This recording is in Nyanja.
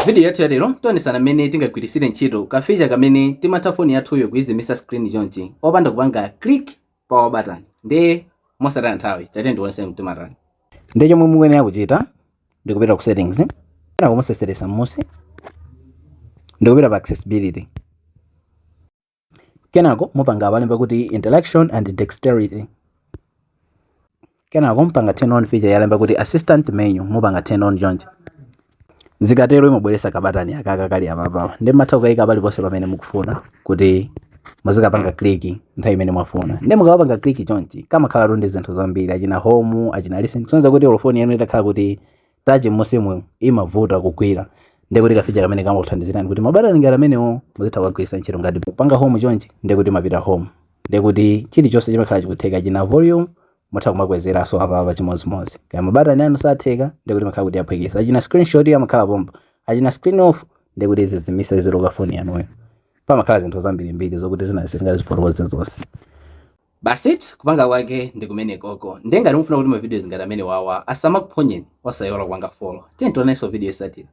Video yathu ya lero tionesana mmene tingagwirisire ntchito kafeature kamene timatha foni yathuyo kuyizimisa screen chonchi opanda kupanga click power button. Ndi mosataya nthawi tati ndionese mtimatani. Ndi chomwe mukuyenera kuchita ndikupita ku settings, kenako museseresa m'munsi ndikupita pa accessibility, kenako mupanga palemba kuti interaction and dexterity, kenako mupanga turn on feature yalemba kuti assistant menu, mupanga turn on chonchi. Zikatero imabweresa kabatani akaka kali apapa ndi matha kukayika paliponse pamene mukufuna kuti muzikapanga click nthawi imene mwafuna. Ndi mukapanga click chonchi kamakhala ndi zinthu zambiri achina home achina listen, sonza kuti phone yanu itakhala kuti touch musimu imavuta kugwira, ndi kuti kafeature kamene kamakuthandizirani kuti mabatani ngati amenewo muzitha kugwiritsa ntchito ngati kupanga home chonchi, ndi kuti mapita home, ndi kuti chilichonse chimakhala chikutheka china volume mutha kumakwezera so apa chimodzimodzi. Kaya mabatani anu satheka ndi kuti makhala kuti aphwekesa, achina screenshot amakhala pompo, achina screen off ndi kuti zizimisa ziloka phone yanuyo. Pamakhala zinthu zambirimbiri zokuti zinazifotokoza zonse. Basi kupanga kwake ndi kumene koko. Ndi ngati mufuna kuti ma videos ngati amene wawa asamakuphonyeni osayiwala kupanga follow. Tiye tionenso video isatira.